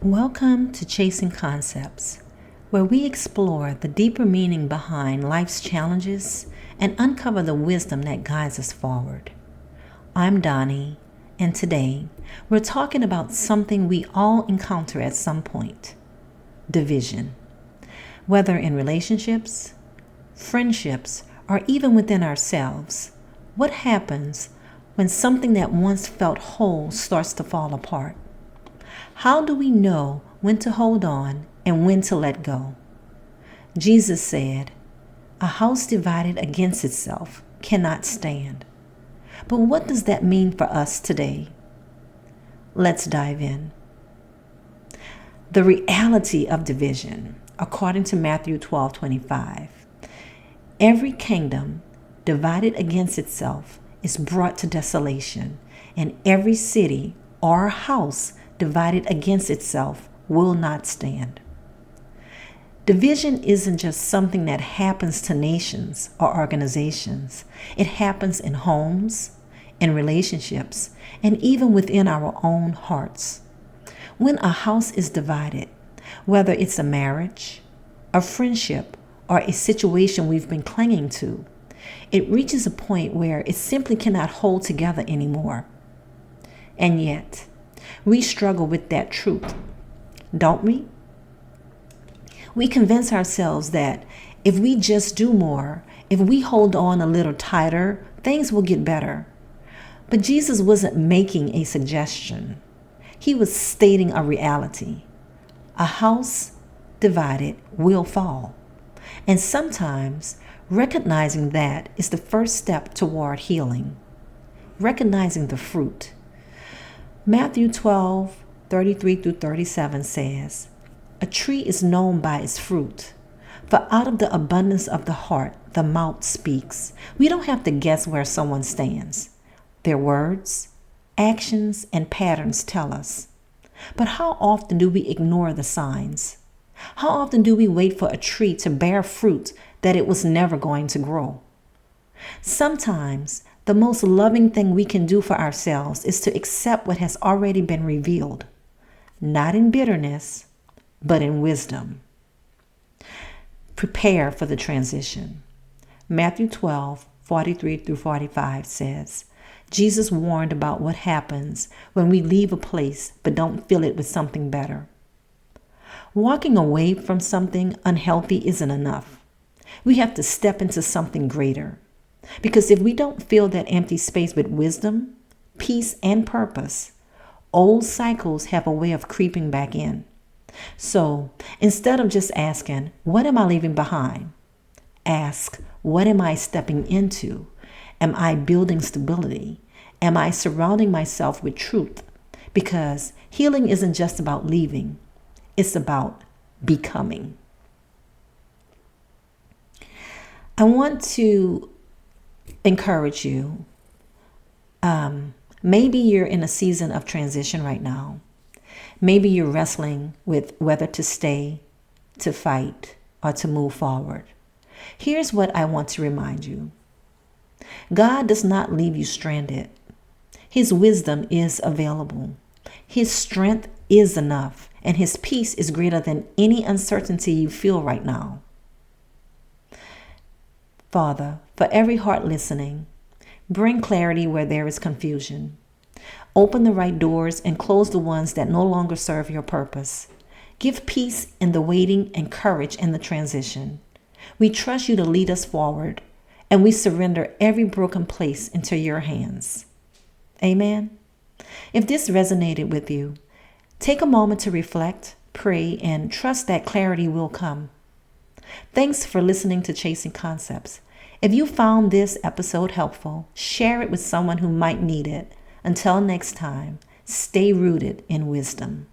Welcome to Chasing Concepts, where we explore the deeper meaning behind life's challenges and uncover the wisdom that guides us forward. I'm Donnie, and today we're talking about something we all encounter at some point: division. Whether in relationships, friendships, or even within ourselves, what happens when something that once felt whole starts to fall apart? How do we know when to hold on and when to let go? Jesus said, "A house divided against itself cannot stand." But what does that mean for us today? Let's dive in. The reality of division, according to Matthew 12:25. Every kingdom divided against itself is brought to desolation, and every city or house divided against itself will not stand. Division isn't just something that happens to nations or organizations. It happens in homes, in relationships, and even within our own hearts. When a house is divided, whether it's a marriage, a friendship, or a situation we've been clinging to, it reaches a point where it simply cannot hold together anymore. And yet, we struggle with that truth, don't we? We convince ourselves that if we just do more, if we hold on a little tighter, things will get better. But Jesus wasn't making a suggestion. He was stating a reality. A house divided will fall. And sometimes recognizing that is the first step toward healing. Recognizing the fruit. Matthew 12:33-37 says, "A tree is known by its fruit, for out of the abundance of the heart, the mouth speaks." We don't have to guess where someone stands. Their words, actions, and patterns tell us. But how often do we ignore the signs? How often do we wait for a tree to bear fruit that it was never going to grow? Sometimes the most loving thing we can do for ourselves is to accept what has already been revealed, not in bitterness, but in wisdom. Prepare for the transition. Matthew 12:43-45 says, Jesus warned about what happens when we leave a place but don't fill it with something better. Walking away from something unhealthy isn't enough. We have to step into something greater. Because if we don't fill that empty space with wisdom, peace, and purpose, old cycles have a way of creeping back in. So instead of just asking, "What am I leaving behind?" ask, "What am I stepping into? Am I building stability? Am I surrounding myself with truth?" Because healing isn't just about leaving, it's about becoming. I want to encourage you. Maybe you're in a season of transition right now. Maybe you're wrestling with whether to stay, to fight, or to move forward. Here's what I want to remind you. God does not leave you stranded. His wisdom is available. His strength is enough, and His peace is greater than any uncertainty you feel right now. Father, for every heart listening, bring clarity where there is confusion. Open the right doors and close the ones that no longer serve your purpose. Give peace in the waiting and courage in the transition. We trust you to lead us forward, and we surrender every broken place into your hands. Amen. If this resonated with you, take a moment to reflect, pray, and trust that clarity will come. Thanks for listening to Chasing Concepts. If you found this episode helpful, share it with someone who might need it. Until next time, stay rooted in wisdom.